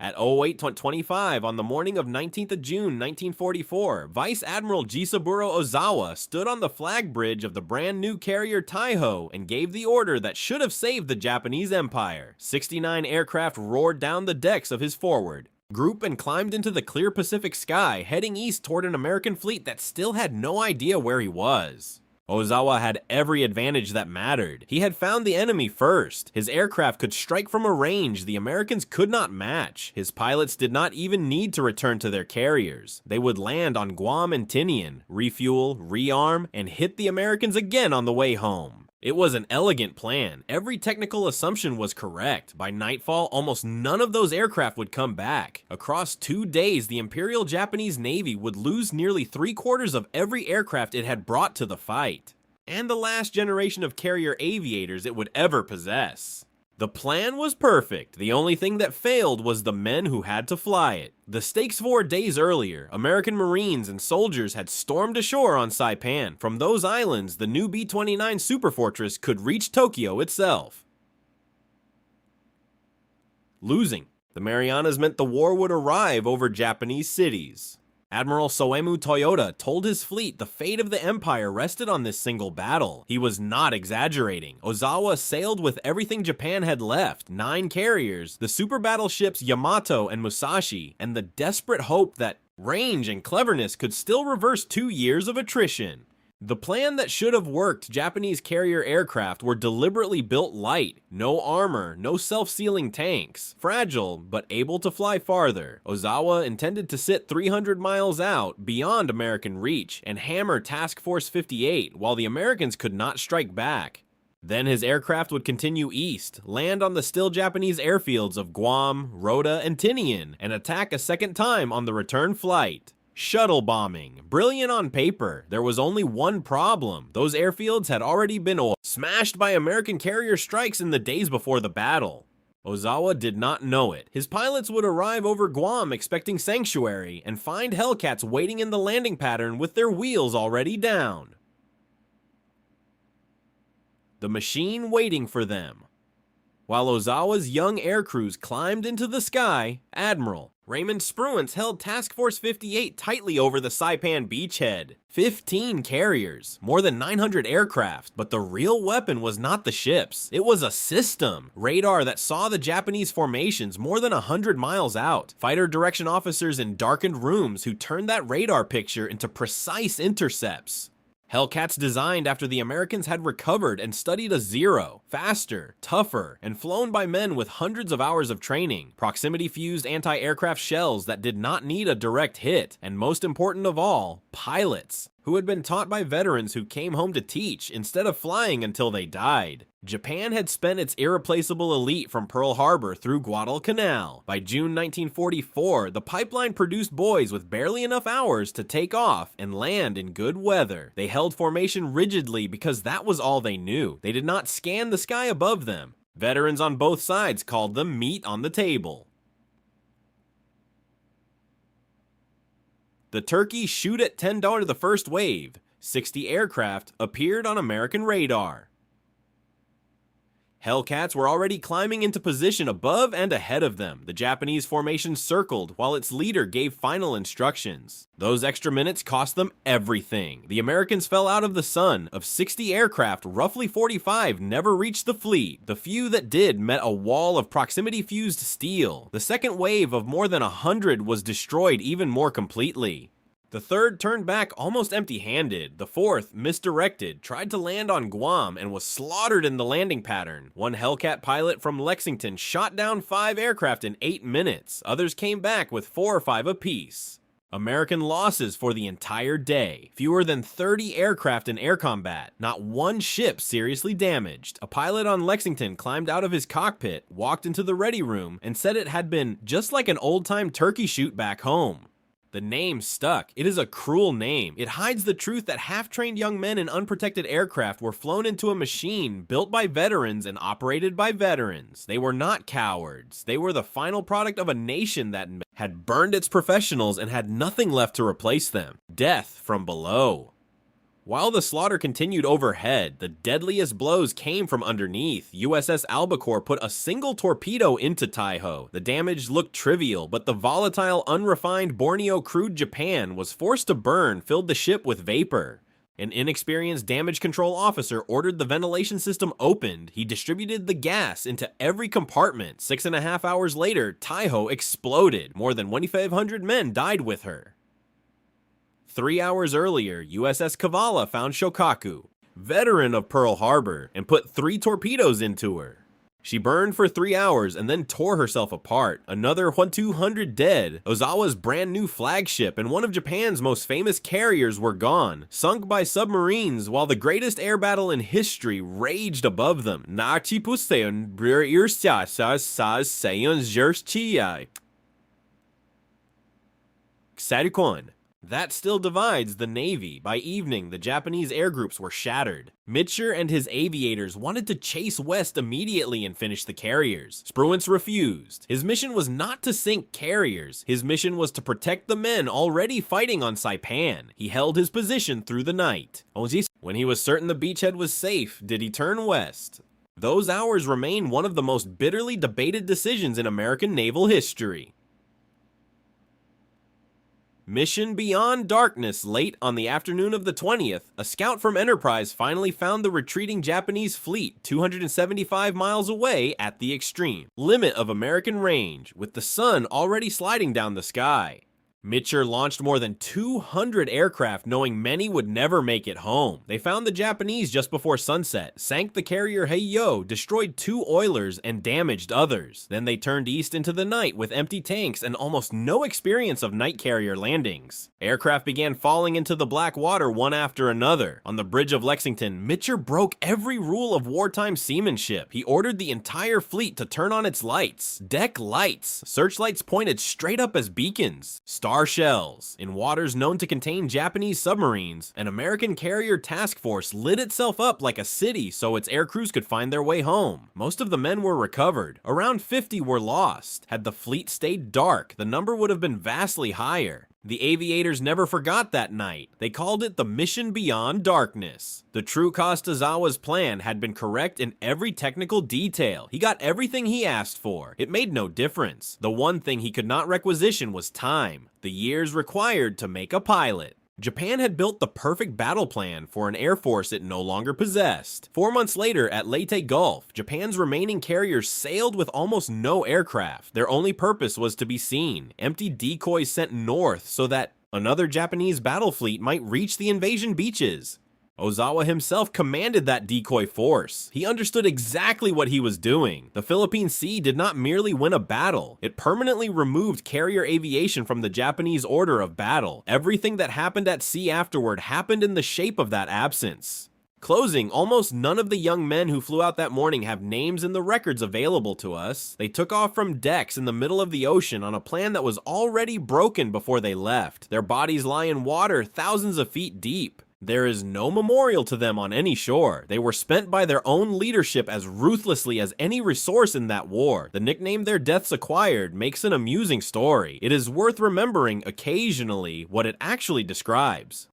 At 08:25 on the morning of 19th of June 1944, Vice Admiral Jisaburo Ozawa stood on the flag bridge of the brand new carrier Taiho and gave the order that should have saved the Japanese Empire. 69 aircraft roared down the decks of his forward group and climbed into the clear Pacific sky, heading east toward an American fleet that still had no idea where he was. Ozawa had every advantage that mattered. He had found the enemy first. His aircraft could strike from a range the Americans could not match. His pilots did not even need to return to their carriers. They would land on Guam and Tinian, refuel, rearm, and hit the Americans again on the way home. It was an elegant plan. Every technical assumption was correct. By nightfall, almost none of those aircraft would come back. Across 2 days, the Imperial Japanese Navy would lose nearly 3/4 of every aircraft it had brought to the fight, and the last generation of carrier aviators it would ever possess. The plan was perfect. The only thing that failed was the men who had to fly it. The stakes 4 days earlier, American Marines and soldiers had stormed ashore on Saipan. From those islands, the new B-29 superfortress could reach Tokyo itself. Losing the Marianas meant the war would arrive over Japanese cities. Admiral Soemu Toyota told his fleet the fate of the empire rested on this single battle. He was not exaggerating. Ozawa sailed with everything Japan had left, 9 carriers, the super battleships Yamato and Musashi, and the desperate hope that range and cleverness could still reverse 2 years of attrition. The plan that should have worked, Japanese carrier aircraft were deliberately built light, no armor, no self-sealing tanks, fragile but able to fly farther. Ozawa intended to sit 300 miles out, beyond American reach, and hammer Task Force 58 while the Americans could not strike back. Then his aircraft would continue east, land on the still Japanese airfields of Guam, Rota, and Tinian, and attack a second time on the return flight. Shuttle bombing. Brilliant on paper. There was only one problem. Those airfields had already been smashed by American carrier strikes in the days before the battle. Ozawa did not know it. His pilots would arrive over Guam expecting sanctuary and find Hellcats waiting in the landing pattern with their wheels already down. The machine waiting for them. While Ozawa's young air crews climbed into the sky, Admiral Raymond Spruance held Task Force 58 tightly over the Saipan beachhead. 15 carriers, more than 900 aircraft, but the real weapon was not the ships. It was a system. Radar that saw the Japanese formations more than 100 miles out. Fighter direction officers in darkened rooms who turned that radar picture into precise intercepts. Hellcats designed after the Americans had recovered and studied a Zero, faster, tougher, and flown by men with hundreds of hours of training, proximity-fused anti-aircraft shells that did not need a direct hit, and most important of all, pilots, who had been taught by veterans who came home to teach instead of flying until they died. Japan had spent its irreplaceable elite from Pearl Harbor through Guadalcanal. By June 1944, the pipeline produced boys with barely enough hours to take off and land in good weather. They held formation rigidly because that was all they knew. They did not scan the sky above them. Veterans on both sides called them meat on the table. The Turkeys shoot at $10 the first wave. 60 aircraft appeared on American radar. Hellcats were already climbing into position above and ahead of them. The Japanese formation circled while its leader gave final instructions. Those extra minutes cost them everything. The Americans fell out of the sun. Of 60 aircraft, roughly 45 never reached the fleet. The few that did met a wall of proximity-fused steel. The second wave of more than 100 was destroyed even more completely. The third turned back almost empty-handed. The fourth, misdirected, tried to land on Guam and was slaughtered in the landing pattern. One Hellcat pilot from Lexington shot down 5 aircraft in 8 minutes. Others came back with 4 or 5 apiece. American losses for the entire day. Fewer than 30 aircraft in air combat. Not one ship seriously damaged. A pilot on Lexington climbed out of his cockpit, walked into the ready room, and said it had been just like an old-time turkey shoot back home. The name stuck. It is a cruel name. It hides the truth that half-trained young men in unprotected aircraft were flown into a machine built by veterans and operated by veterans. They were not cowards. They were the final product of a nation that had burned its professionals and had nothing left to replace them. Death from below. While the slaughter continued overhead, the deadliest blows came from underneath. USS Albacore put a single torpedo into Taiho. The damage looked trivial, but the volatile, unrefined Borneo crude Japan was forced to burn, filled the ship with vapor. An inexperienced damage control officer ordered the ventilation system opened. He distributed the gas into every compartment. 6.5 hours later, Taiho exploded. More than 2,500 men died with her. 3 hours earlier, USS Kavala found Shokaku, veteran of Pearl Harbor, and put 3 torpedoes into her. She burned for 3 hours and then tore herself apart. Another 200 dead. Ozawa's brand new flagship and one of Japan's most famous carriers were gone, sunk by submarines while the greatest air battle in history raged above them. That still divides the Navy. By evening, the Japanese air groups were shattered. Mitscher and his aviators wanted to chase west immediately and finish the carriers. Spruance refused. His mission was not to sink carriers. His mission was to protect the men already fighting on Saipan. He held his position through the night. When he was certain the beachhead was safe, did he turn west? Those hours remain one of the most bitterly debated decisions in American naval history. Mission Beyond Darkness. Late on the afternoon of the 20th, a scout from Enterprise finally found the retreating Japanese fleet 275 miles away at the extreme limit of American range, with the sun already sliding down the sky. Mitscher launched more than 200 aircraft, knowing many would never make it home. They found the Japanese just before sunset, sank the carrier Heiyo, destroyed 2 oilers, and damaged others. Then they turned east into the night with empty tanks and almost no experience of night carrier landings. Aircraft began falling into the black water one after another. On the bridge of Lexington, Mitscher broke every rule of wartime seamanship. He ordered the entire fleet to turn on its lights. Deck lights. Searchlights pointed straight up as beacons. Star shells. In waters known to contain Japanese submarines, an American carrier task force lit itself up like a city so its air crews could find their way home. Most of the men were recovered. Around 50 were lost. Had the fleet stayed dark, the number would have been vastly higher. The aviators never forgot that night. They called it the Mission Beyond Darkness. The true Kostazawa's plan had been correct in every technical detail. He got everything he asked for. It made no difference. The one thing he could not requisition was time, the years required to make a pilot. Japan had built the perfect battle plan for an air force it no longer possessed. 4 months later, at Leyte Gulf, Japan's remaining carriers sailed with almost no aircraft. Their only purpose was to be seen. Empty decoys sent north so that another Japanese battle fleet might reach the invasion beaches. Ozawa himself commanded that decoy force. He understood exactly what he was doing. The Philippine Sea did not merely win a battle, it permanently removed carrier aviation from the Japanese order of battle. Everything that happened at sea afterward happened in the shape of that absence. Closing, almost none of the young men who flew out that morning have names in the records available to us. They took off from decks in the middle of the ocean on a plan that was already broken before they left. Their bodies lie in water thousands of feet deep. There is no memorial to them on any shore. They were spent by their own leadership as ruthlessly as any resource in that war. The nickname their deaths acquired makes an amusing story. It is worth remembering occasionally what it actually describes.